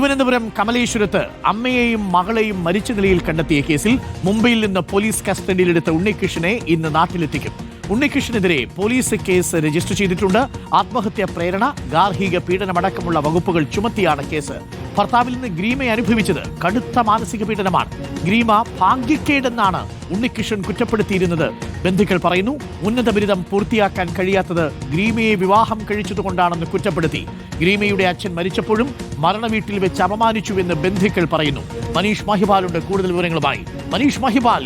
തിരുവനന്തപുരം കമലേശ്വരത്ത് അമ്മയെയും മകളെയും മരിച്ച നിലയിൽ കണ്ടെത്തിയ കേസിൽ മുംബൈയിൽ നിന്ന് പോലീസ് കസ്റ്റഡിയിലെടുത്ത ഉണ്ണികൃഷ്ണനെ ഇന്ന് നാട്ടിലെത്തിക്കും. ഉണ്ണികൃഷ്ണനെതിരെ പോലീസ് കേസ് രജിസ്റ്റർ ചെയ്തിട്ടുണ്ട്. ആത്മഹത്യാ പ്രേരണ, ഗാർഹിക പീഡനമടക്കമുള്ള വകുപ്പുകൾ ചുമത്തിയാണ് കേസ്. ഭർത്താവിൽ നിന്ന് ഗ്രീമയെ അനുഭവിച്ചത് കടുത്ത മാനസിക പീഡനമാണ്. ഗ്രീമ ഭാഗ്യക്കേടെന്നാണ് ഉണ്ണികൃഷ്ണൻ കുറ്റപ്പെടുത്തിയിരുന്നത്. ബന്ധുക്കൾ പറയുന്നു, ഉന്നത ബിരുദം പൂർത്തിയാക്കാൻ കഴിയാത്തത് ഗ്രീമയെ വിവാഹം കഴിച്ചതുകൊണ്ടാണെന്ന് കുറ്റപ്പെടുത്തി. ഗ്രീമയുടെ അച്ഛൻ മരിച്ചപ്പോഴും മരണവീട്ടിൽ വെച്ച് അപമാനിച്ചുവെന്ന് ബന്ധുക്കൾ പറയുന്നു. മനീഷ് മഹിപാലുണ്ട് കൂടുതൽ വിവരങ്ങളുമായി. Manish Mahipal,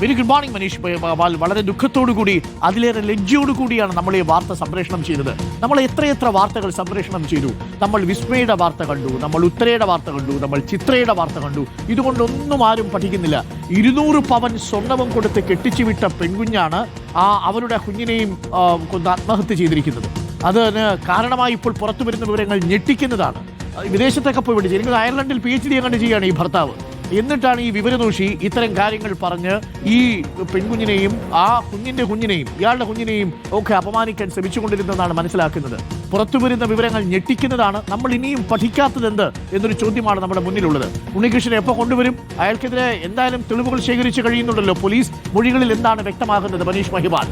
very good morning Manish Mahipal. വളരെ ദുഃഖത്തോടുകൂടി, അതിലേറെ ലജ്ജയോടുകൂടിയാണ് നമ്മൾ ഈ വാർത്ത സംപ്രേഷണം ചെയ്തത്. നമ്മൾ എത്രയെത്ര വാർത്തകൾ സംപ്രേഷണം ചെയ്തു. നമ്മൾ വിസ്മയുടെ വാർത്ത കണ്ടു, നമ്മൾ ഉത്തരയുടെ വാർത്ത കണ്ടു, നമ്മൾ ചിത്രയുടെ വാർത്ത കണ്ടു. ഇതുകൊണ്ടൊന്നും ആരും പഠിക്കുന്നില്ല. 200 പവൻ സ്വർണവും കൊടുത്ത് കെട്ടിച്ചു വിട്ട പെൺകുഞ്ഞാണ് അവരുടെ കുഞ്ഞിനെയും ആത്മഹത്യ ചെയ്തിരിക്കുന്നത്. അതിന് കാരണമായി ഇപ്പോൾ പുറത്തു വരുന്ന വിവരങ്ങൾ ഞെട്ടിക്കുന്നതാണ്. വിദേശത്തൊക്കെ പോയി പഠിച്ചു, എനിക്ക് അയർലൻഡിൽ PhD അങ്ങോട്ട് ചെയ്യുകയാണ് ഈ ഭർത്താവ്. എന്നിട്ടാണ് ഈ വിവരദോഷി ഇത്തരം കാര്യങ്ങൾ പറഞ്ഞ് ഈ പെൺകുഞ്ഞിനെയും കുഞ്ഞിന്റെ കുഞ്ഞിനെയും ഇയാളുടെ കുഞ്ഞിനെയും ഒക്കെ അപമാനിക്കാൻ ശ്രമിച്ചുകൊണ്ടിരുന്നതെന്നാണ് മനസ്സിലാക്കുന്നത്. പുറത്തുവരുന്ന വിവരങ്ങൾ ഞെട്ടിക്കുന്നതാണ്. നമ്മൾ ഇനിയും പഠിക്കാത്തതെന്ത് എന്നൊരു ചോദ്യമാണ് നമ്മുടെ മുന്നിലുള്ളത്. ഉണ്ണികൃഷ്ണനെ എപ്പോൾ കൊണ്ടുവരും? അയാൾക്കെതിരെ എന്തായാലും തെളിവുകൾ ശേഖരിച്ച് കഴിയുന്നുണ്ടല്ലോ. പോലീസ് മൊഴികളിൽ എന്താണ് വ്യക്തമാകുന്നത്? മനീഷ് മഹിപാൽ.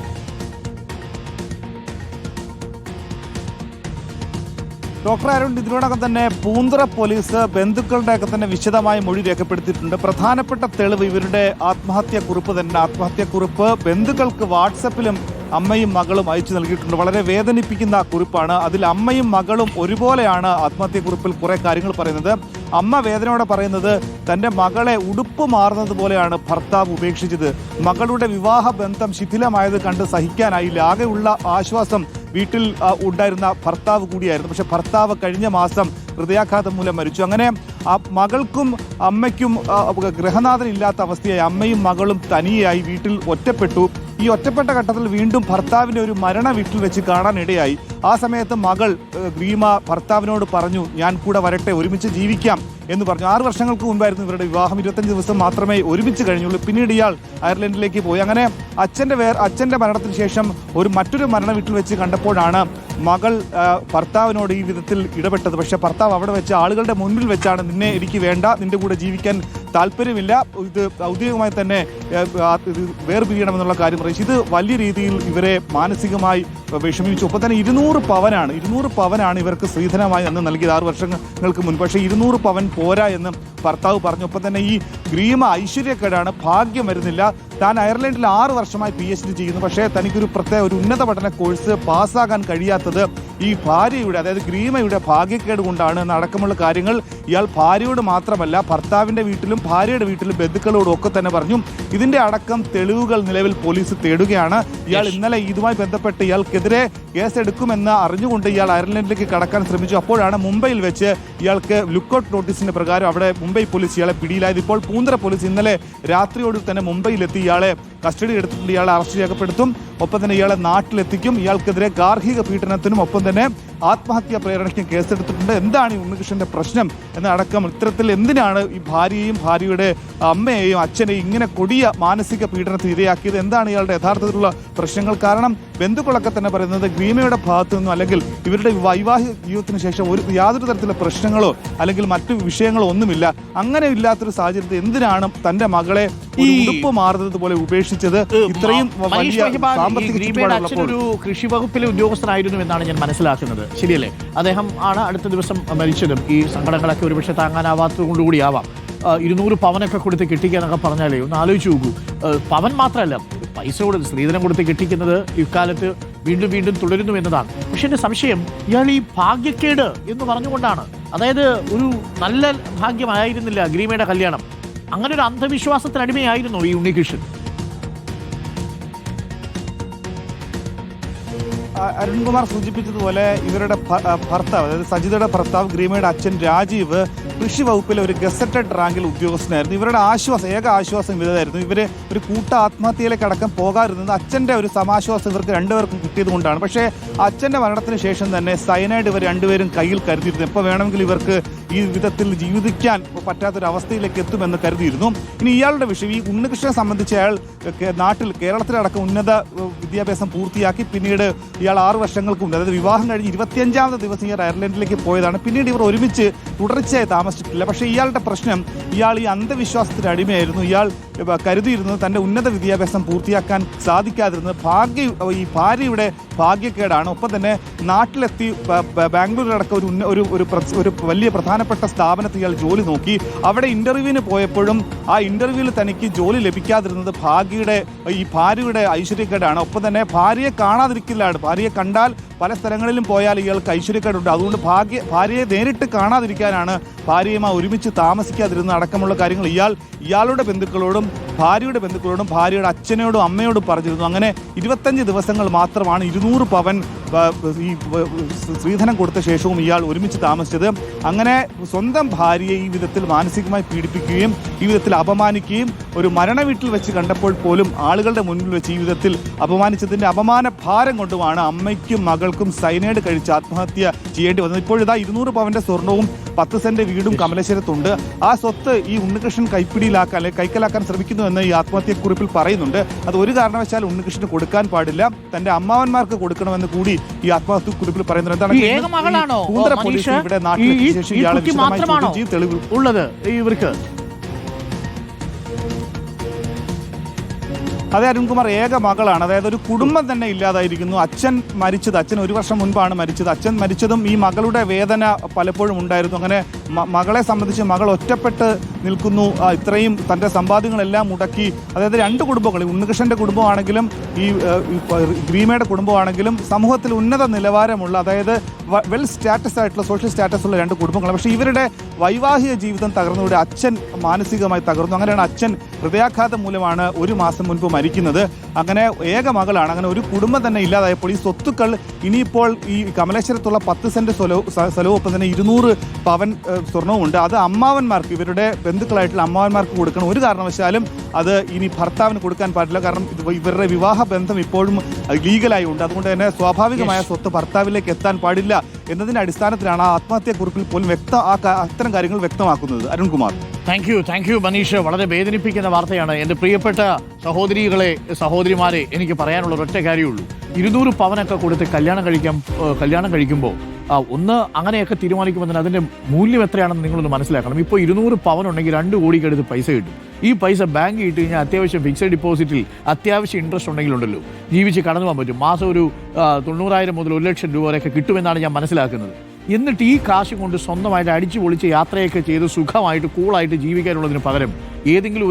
ഡോക്ടർ അരുൺ, ഇതിനോടകം തന്നെ പൂന്തറ പോലീസ് ബന്ധുക്കളുടെയൊക്കെ തന്നെ വിശദമായ മൊഴി രേഖപ്പെടുത്തിയിട്ടുണ്ട്. പ്രധാനപ്പെട്ട തെളിവ് ഇവരുടെ ആത്മഹത്യാക്കുറിപ്പ് തന്നെ. ആത്മഹത്യാക്കുറിപ്പ് ബന്ധുക്കൾക്ക് വാട്സപ്പിലും അമ്മയും മകളും അയച്ചു നൽകിയിട്ടുണ്ട്. വളരെ വേദനിപ്പിക്കുന്ന കുറിപ്പാണ്. അതിൽ അമ്മയും മകളും ഒരുപോലെയാണ് ആത്മഹത്യാക്കുറിപ്പിൽ കുറേ കാര്യങ്ങൾ പറയുന്നത്. അമ്മ വേദനയോടെ പറയുന്നത് തൻ്റെ മകളെ ഉടുപ്പ് മാറുന്നത് പോലെയാണ് ഭർത്താവ് ഉപേക്ഷിച്ചത്. മകളുടെ വിവാഹ ബന്ധം ശിഥിലമായത് കണ്ട് സഹിക്കാനായില്ല. ആകെയുള്ള ആശ്വാസം വീട്ടിൽ ഉണ്ടായിരുന്ന ഭർത്താവ് കൂടിയായിരുന്നു. പക്ഷെ ഭർത്താവ് കഴിഞ്ഞ മാസം ഹൃദയാഘാതം മൂലം മരിച്ചു. അങ്ങനെ ആ മകൾക്കും അമ്മയ്ക്കും ഗൃഹനാഥനില്ലാത്ത അവസ്ഥയായി. അമ്മയും മകളും തനിയായി വീട്ടിൽ ഒറ്റപ്പെട്ടു. ഈ ഒറ്റപ്പെട്ട ഘട്ടത്തിൽ വീണ്ടും ഭർത്താവിനെ ഒരു മരണ വീട്ടിൽ വെച്ച് കാണാനിടയായി. ആ സമയത്ത് മകൾ ഗ്രീമ ഭർത്താവിനോട് പറഞ്ഞു, ഞാൻ കൂടെ വരട്ടെ, ഒരുമിച്ച് ജീവിക്കാം എന്ന് പറഞ്ഞു. 6 വർഷങ്ങൾക്ക് മുമ്പായിരുന്നു ഇവരുടെ വിവാഹം. 25 ദിവസം മാത്രമേ ഒരുമിച്ച് കഴിഞ്ഞുള്ളൂ. പിന്നീട് ഇയാൾ അയർലൻഡിലേക്ക് പോയി. അങ്ങനെ അച്ഛൻ്റെ മരണത്തിന് ശേഷം മറ്റൊരു മരണ വീട്ടിൽ വെച്ച് കണ്ടപ്പോഴാണ് മകൾ ഭർത്താവിനോട് ഈ വിധത്തിൽ ഇടപെട്ടത്. പക്ഷെ ഭർത്താവ് അവിടെ വെച്ച് ആളുകളുടെ മുൻപിൽ വെച്ചാണ്, നിന്നെ എനിക്ക് വേണ്ട, നിന്റെ കൂടെ ജീവിക്കാൻ താല്പര്യമില്ല, ഇത് ഔദ്യോഗികമായി തന്നെ വേർപിരിയണമെന്നുള്ള കാര്യം പറയും. ഇത് വലിയ രീതിയിൽ ഇവരെ മാനസികമായി വിഷമിച്ചു. ഒപ്പം തന്നെ 200 പവനാണ് ഇവർക്ക് സ്ത്രീധനമായി അന്ന് നൽകിയത് 6 വർഷങ്ങൾക്ക് മുൻപ്. പക്ഷേ 200 പവൻ പോരാ എന്ന് ഭർത്താവ് പറഞ്ഞു. ഒപ്പം തന്നെ ഈ ഗ്രീമ ഐശ്വര്യക്കേടാണ്, ഭാഗ്യം വരുന്നില്ല. താൻ അയർലൻഡിൽ 6 വർഷമായി PhD ചെയ്യുന്നു. പക്ഷേ തനിക്കൊരു ഒരു ഉന്നത പഠന കോഴ്സ് പാസ്സാകാൻ കഴിയാത്തത് ഈ ഭാര്യയുടെ, അതായത് ഗ്രീമയുടെ ഭാഗ്യക്കേട് കൊണ്ടാണ് എന്നടക്കമുള്ള കാര്യങ്ങൾ ഇയാൾ ഭാര്യയോട് മാത്രമല്ല ഭർത്താവിൻ്റെ വീട്ടിലും ഭാര്യയുടെ വീട്ടിലും ബന്ധുക്കളോടും ഒക്കെ തന്നെ പറഞ്ഞു. ഇതിന്റെ അടക്കം തെളിവുകൾ നിലവിൽ പോലീസ് തേടുകയാണ്. ഇയാൾ ഇന്നലെ ഇതുമായി ബന്ധപ്പെട്ട് ഇയാൾക്കെതിരെ കേസെടുക്കുമെന്ന് അറിഞ്ഞുകൊണ്ട് ഇയാൾ അയർലൻഡിലേക്ക് കടക്കാൻ ശ്രമിച്ചു. അപ്പോഴാണ് മുംബൈയിൽ വെച്ച് ഇയാൾക്ക് ലുക്കൌട്ട് നോട്ടീസിന്റെ പ്രകാരം അവിടെ മുംബൈ പോലീസ് ഇയാളെ പിടിയിലായത്. ഇപ്പോൾ പൂന്തറ പോലീസ് ഇന്നലെ രാത്രിയോട് തന്നെ മുംബൈയിലെത്തി ഇയാളെ കസ്റ്റഡി എടുത്തിട്ടുണ്ട്. ഇയാളെ അറസ്റ്റ് രേഖപ്പെടുത്തും. ഒപ്പം തന്നെ ഇയാളെ നാട്ടിലെത്തിക്കും. ഇയാൾക്കെതിരെ ഗാർഹിക പീഡനത്തിനും ഒപ്പം തന്നെ ആത്മഹത്യാ പ്രേരണയ്ക്കും കേസെടുത്തിട്ടുണ്ട്. എന്താണ് ഈ ഉണ്ണികൃഷ്ണന്റെ പ്രശ്നം എന്നടക്കം, ഇത്തരത്തിൽ എന്തിനാണ് ഈ ഭാര്യയെയും ഭാര്യയുടെ അമ്മയെയും അച്ഛനെയും ഇങ്ങനെ കൊടിയ മാനസിക പീഡനത്തിന് ഇരയാക്കിയത്? എന്താണ് ഇയാളുടെ യഥാർത്ഥത്തിലുള്ള പ്രശ്നങ്ങൾ? കാരണം ബന്ധുക്കളൊക്കെ തന്നെ പറയുന്നത് ഗ്രീമയുടെ ഭാഗത്തു നിന്നും അല്ലെങ്കിൽ ഇവരുടെ വൈവാഹിക ജീവിതത്തിന് ശേഷം യാതൊരു തരത്തിലുള്ള പ്രശ്നങ്ങളോ അല്ലെങ്കിൽ മറ്റു വിഷയങ്ങളോ ഒന്നുമില്ല. അങ്ങനെ ഇല്ലാത്തൊരു സാഹചര്യത്തിൽ എന്തിനാണ് തന്റെ മകളെ ഉടുപ്പ് മാറുന്നത് പോലെ ഉപേക്ഷിച്ചത്? ഇത്രയും വലിയ ഒരു കൃഷി വകുപ്പിലെ ഉദ്യോഗസ്ഥനായിരുന്നു എന്നാണ് ഞാൻ മനസ്സിലാക്കുന്നത്. ശരിയല്ലേ? അദ്ദേഹം ആണ് അടുത്ത ദിവസം മരിച്ചതും. ഈ സങ്കടങ്ങളൊക്കെ ഒരുപക്ഷെ താങ്ങാനാവാത്തത് കൊണ്ടുകൂടിയാവാം. 200 പവനൊക്കെ കൊടുത്ത് കെട്ടിക്കാന്നൊക്കെ പറഞ്ഞാലേ ഒന്ന് ആലോചിച്ച് നോക്കൂ. പവൻ മാത്രമല്ല, പൈസ കൊടുത്ത് സ്ത്രീധനം കൊടുത്ത് കെട്ടിക്കുന്നത് ഇക്കാലത്ത് വീണ്ടും വീണ്ടും തുടരുന്നു എന്നതാണ്. പക്ഷെ എൻ്റെ സംശയം, ഇയാൾ ഈ ഭാഗ്യക്കേട് എന്ന് പറഞ്ഞുകൊണ്ടാണ്, അതായത് ഒരു നല്ല ഭാഗ്യമായിരുന്നില്ല ഗ്രീമയുടെ കല്യാണം, അങ്ങനെ ഒരു അന്ധവിശ്വാസത്തിനടിമയായിരുന്നു ഈ ഉണ്ണികൃഷ്ണൻ. അരുൺകുമാർ സൂചിപ്പിച്ചതുപോലെ ഇവരുടെ ഭർത്താവ്, അതായത് സജിതയുടെ ഭർത്താവ് ഗ്രീമയുടെ അച്ഛൻ രാജീവ് കൃഷി വകുപ്പിലെ ഒരു ഗസറ്റഡ് റാങ്കിൽ ഉദ്യോഗസ്ഥനായിരുന്നു. ഇവരുടെ ഏക ആശ്വാസം ഇതായിരുന്നു. ഇവർ ഒരു കൂട്ട ആത്മഹത്യയിലേക്ക് അടക്കം പോകാതിരുന്നത് അച്ഛൻ്റെ ഒരു സമാശ്വാസം ഇവർക്ക് രണ്ടുപേർക്കും കിട്ടിയത് കൊണ്ടാണ്. പക്ഷേ അച്ഛൻ്റെ മരണത്തിന് ശേഷം തന്നെ സയനൈഡ് ഇവർ രണ്ടുപേരും കയ്യിൽ കരുതിയിരുന്നു. എപ്പോൾ വേണമെങ്കിലും ഇവർക്ക് ഈ വിധത്തിൽ ജീവിക്കാൻ പറ്റാത്തൊരവസ്ഥയിലേക്ക് എത്തുമെന്ന് കരുതിയിരുന്നു. ഇനി ഇയാളുടെ വിഷയം, ഈ ഉണ്ണികൃഷ്ണനെ സംബന്ധിച്ച് അയാൾ കേരളത്തിലടക്കം ഉന്നത വിദ്യാഭ്യാസം പൂർത്തിയാക്കി പിന്നീട് ഇയാൾ 6 വർഷങ്ങൾക്ക് മുമ്പ്, അതായത് വിവാഹം കഴിഞ്ഞ് 25ാമത്തെ ദിവസം ഇയാൾ അയർലൻഡിലേക്ക് പോയതാണ്. പിന്നീട് ഇവർ ഒരുമിച്ച് തുടർച്ചയായി താമസിച്ചിട്ടില്ല. പക്ഷേ ഇയാളുടെ പ്രശ്നം, ഇയാൾ ഈ അന്ധവിശ്വാസത്തിന് അടിമയായിരുന്നു. ഇയാൾ കരുതിയിരുന്നത് തൻ്റെ ഉന്നത വിദ്യാഭ്യാസം പൂർത്തിയാക്കാൻ സാധിക്കാതിരുന്നത് ഈ ഭാര്യയുടെ ഭാഗ്യക്കേടാണ്. ഒപ്പം തന്നെ നാട്ടിലെത്തി ബാംഗ്ലൂരിലടക്കം ഒരു വലിയ പ്രധാനപ്പെട്ട സ്ഥാപനത്തിൽ ഇയാൾ ജോലി നോക്കി. അവിടെ ഇന്റർവ്യൂവിന് പോയപ്പോഴും ആ ഇന്റർവ്യൂവിൽ തനിക്ക് ജോലി ലഭിക്കാതിരുന്നത് ഭാര്യയുടെ ഐശ്വര്യക്കേടാണ്. ഒപ്പം തന്നെ ഭാര്യയെ കാണാതിരിക്കലാണ്. ഭാര്യയെ കണ്ടാൽ പല സ്ഥലങ്ങളിലും പോയാൽ ഇയാൾക്ക് ഐശ്വര്യക്കേടുണ്ട്. അതുകൊണ്ട് ഭാര്യയെ നേരിട്ട് കാണാതിരിക്കാനാണ് ഭാര്യയുമായി ഒരുമിച്ച് താമസിക്കാതിരുന്നത് അടക്കമുള്ള കാര്യങ്ങൾ ഇയാളുടെ ബന്ധുക്കളോടും ഭാര്യയുടെ ബന്ധുക്കളോടും ഭാര്യയുടെ അച്ഛനോടും അമ്മയോടും പറഞ്ഞിരുന്നു. അങ്ങനെ 25 ദിവസങ്ങൾ മാത്രമാണ് 200 പവൻ ഈ സ്ത്രീധനം കൊടുത്ത ശേഷവും ഇയാൾ ഒരുമിച്ച് താമസിച്ചത്. അങ്ങനെ സ്വന്തം ഭാര്യയെ ഈ വിധത്തിൽ മാനസികമായി പീഡിപ്പിക്കുകയും ഈ വിധത്തിൽ അപമാനിക്കുകയും ഒരു മരണ വീട്ടിൽ വെച്ച് കണ്ടപ്പോൾ പോലും ആളുകളുടെ മുന്നിൽ വെച്ച് ഈ വിധത്തിൽ അപമാനിച്ചതിൻ്റെ അപമാന ഭാരം കൊണ്ടുമാണ് അമ്മയ്ക്കും മകൾക്കും സൈനൈഡ് കഴിച്ച് ആത്മഹത്യ ചെയ്യേണ്ടി വന്നത്. ഇപ്പോഴിതാ 200 പവന്റെ സ്വർണവും 10 സെന്റ് വീടും കമലശ്ശേരത്തുണ്ട്. ആ സ്വത്ത് ഈ ഉണ്ണികൃഷ്ണൻ കൈക്കലാക്കാൻ ശ്രമിക്കുന്നുവെന്ന് ഈ ആത്മഹത്യക്കുറിപ്പിൽ പറയുന്നുണ്ട്. അത് ഒരു കാരണവശാൽ ഉണ്ണികൃഷ്ണന് കൊടുക്കാൻ പാടില്ല, തന്റെ അമ്മാവന്മാർക്ക് കൊടുക്കണമെന്ന് കൂടി ഈ ആത്മഹത്യക്കുറിപ്പിൽ പറയുന്നുണ്ട്. എന്താണ് പൂന്തറ പോലീസ് ഇവിടെ നാട്ടിലെത്തിയ ശേഷം ഇയാളെ വിശദമായി ചോദ്യം ചെയ്ത് തെളിവ് ഉള്ളത് ഇവർക്ക്? അതെ അരുൺകുമാർ, ഏക മകളാണ്. അതായത് ഒരു കുടുംബം തന്നെ ഇല്ലാതായിരിക്കുന്നു. അച്ഛൻ 1 വർഷം മുൻപാണ് മരിച്ചത്. അച്ഛൻ മരിച്ചതും ഈ മകളുടെ വേദന പലപ്പോഴും ഉണ്ടായിരുന്നു. അങ്ങനെ മകളെ സംബന്ധിച്ച് മകൾ ഒറ്റപ്പെട്ട് നിൽക്കുന്നു. ഇത്രയും തൻ്റെ സമ്പാദ്യങ്ങളെല്ലാം മുടക്കി, അതായത് 2 കുടുംബങ്ങൾ, ഉണ്ണികൃഷ്ണന്റെ കുടുംബമാണെങ്കിലും ഈ ഗ്രീമയുടെ കുടുംബമാണെങ്കിലും സമൂഹത്തിൽ ഉന്നത നിലവാരമുള്ള, അതായത് വെൽ സ്റ്റാറ്റസ് ആയിട്ടുള്ള സോഷ്യൽ സ്റ്റാറ്റസ് ഉള്ള 2 കുടുംബങ്ങൾ. പക്ഷേ ഇവരുടെ വൈവാഹിക ജീവിതം തകർന്നതോടെ അച്ഛൻ മാനസികമായി തകർന്നു. അങ്ങനെയാണ് അച്ഛൻ ഹൃദയാഘാതം മൂലമാണ് 1 മാസം മുൻപ് മരിക്കുന്നത്. അങ്ങനെ ഏക മകളാണ്. അങ്ങനെ ഒരു കുടുംബം തന്നെ ഇല്ലാതായപ്പോൾ ഈ സ്വത്തുക്കൾ ഇനിയിപ്പോൾ ഈ കമലേശ്വരത്തുള്ള 10 സെന്റ് സ്ഥലവും ഒപ്പം തന്നെ 200 പവൻ സ്വർണവും ഉണ്ട്. അത് അമ്മാവന്മാർക്ക്, ഇവരുടെ ബന്ധുക്കളായിട്ടുള്ള അമ്മാവന്മാർക്ക് കൊടുക്കണം. ഒരു കാരണവശാലും അത് ഇനി ഭർത്താവിന് കൊടുക്കാൻ പാടില്ല. കാരണം ഇവരുടെ വിവാഹ ബന്ധം ഇപ്പോഴും ലീഗലായി ഉണ്ട്. അതുകൊണ്ട് തന്നെ സ്വാഭാവികമായ സ്വത്ത് ഭർത്താവിലേക്ക് എത്താൻ പാടില്ല എന്നതിന്റെ അടിസ്ഥാനത്തിലാണ് ആ ആത്മഹത്യാക്കുറിപ്പിൽ പോലും അത്തരം കാര്യങ്ങൾ വ്യക്തമാക്കുന്നത്. Arunkumar, thank you Manish. വളരെ വേദനിപ്പിക്കുന്ന വാർത്തയാണ്. എൻ്റെ പ്രിയപ്പെട്ട സഹോദരിമാരെ, എനിക്ക് പറയാനുള്ള ഒരൊറ്റ കാര്യമുള്ളൂ. 200 പവനൊക്കെ കൊടുത്ത് കല്യാണം കഴിക്കുമ്പോൾ ഒന്ന് അങ്ങനെയൊക്കെ തീരുമാനിക്കുമ്പോൾ അതിൻ്റെ മൂല്യം എത്രയാണെന്ന് നിങ്ങളൊന്ന് മനസ്സിലാക്കണം. ഇപ്പോൾ 200 പവൻ ഉണ്ടെങ്കിൽ 2 കോടിക്ക് അടുത്ത് പൈസ കിട്ടും. ഈ പൈസ ബാങ്ക് ഇട്ട് കഴിഞ്ഞാൽ അത്യാവശ്യം ഫിക്സഡ് ഡിപ്പോസിറ്റിൽ അത്യാവശ്യം ഇൻട്രസ്റ്റ് ഉണ്ടെങ്കിലുണ്ടല്ലോ ജീവിച്ച് കടന്നു പോകാൻ പറ്റും. മാസം ഒരു 90,000 മുതൽ 1 ലക്ഷം രൂപ വരെയൊക്കെ കിട്ടുമെന്നാണ് ഞാൻ മനസ്സിലാക്കുന്നത്. എന്നിട്ട് ഈ കാശ് കൊണ്ട് സ്വന്തമായിട്ട് അടിച്ചു പൊളിച്ച് യാത്രയൊക്കെ ചെയ്ത് സുഖമായിട്ട് കൂളായിട്ട് ജീവിക്കാനുള്ളതിന് പകരം ഏതെങ്കിലും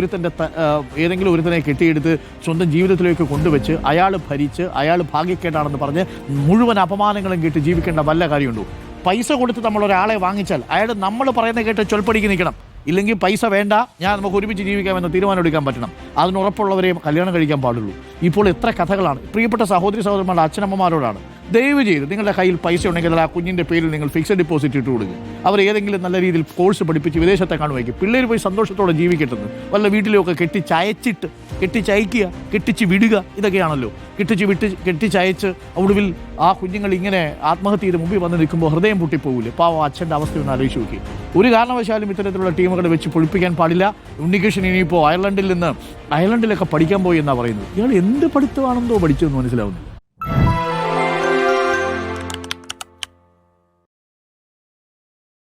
ഒരുത്തനെ കെട്ടിയെടുത്ത് സ്വന്തം ജീവിതത്തിലേക്ക് കൊണ്ടുവച്ച് അയാൾ ഭരിച്ച് അയാൾ ഭാഗ്യക്കേടാണെന്ന് പറഞ്ഞ് മുഴുവൻ അപമാനങ്ങളും കേട്ട് ജീവിക്കേണ്ട വല്ല കാര്യമുണ്ടോ? പൈസ കൊടുത്ത് നമ്മൾ ഒരാളെ വാങ്ങിച്ചാൽ അയാൾ നമ്മൾ പറയുന്നത് കേട്ട് ചൊൽപ്പടിക്ക് നിൽക്കണം. ഇല്ലെങ്കിൽ പൈസ വേണ്ട, നമുക്ക് ഒരുമിച്ച് ജീവിക്കാമെന്ന് തീരുമാനം എടുക്കാൻ പറ്റണം. അതിനുറപ്പുള്ളവരെ കല്യാണം കഴിക്കാൻ പാടുള്ളൂ. ഇപ്പോൾ എത്ര കഥകളാണ്. പ്രിയപ്പെട്ട സഹോദരന്മാരുടെ അച്ഛനമ്മമാരോടാണ്, ദയവ് ചെയ്ത് നിങ്ങളുടെ കയ്യിൽ പൈസ ഉണ്ടെങ്കിൽ ആ കുഞ്ഞിൻ്റെ പേരിൽ നിങ്ങൾ ഫിക്സഡ് ഡിപ്പോസിറ്റ് ഇട്ട് കൊടുക്കുക. അവർ ഏതെങ്കിലും നല്ല രീതിയിൽ കോഴ്സ് പഠിപ്പിച്ച് വിദേശത്തെ കാണുമായിരിക്കും. പിള്ളേർ പോയി സന്തോഷത്തോടെ ജീവിക്കട്ടെന്ന് വല്ല വീട്ടിലൊക്കെ കെട്ടിച്ചയക്കുക, കെട്ടിച്ച് വിടുക, ഇതൊക്കെയാണല്ലോ. കെട്ടിച്ചയച്ച് ഒടുവിൽ ആ കുഞ്ഞുങ്ങൾ ഇങ്ങനെ ആത്മഹത്യ ചെയ്ത് മുമ്പിൽ വന്ന് നിൽക്കുമ്പോൾ ഹൃദയം പൊട്ടിപ്പോകില്ലേ? പാവം അച്ഛൻ്റെ അവസ്ഥയൊന്ന് ആലോചിച്ച് നോക്കി. ഒരു കാരണവശാലും ഇത്തരത്തിലുള്ള ടീമുകളെ വെച്ച് പൊളിപ്പിക്കാൻ പാടില്ല. ഉണ്ണികൃഷ്ണൻ ഇനിയിപ്പോൾ അയർലൻഡിലൊക്കെ പഠിക്കാൻ പോയി എന്നാണ് പറയുന്നത്. ഇയാൾ എന്ത് പഠിത്തമാണെന്നോ പഠിച്ചതെന്ന് മനസ്സിലാവുന്നു.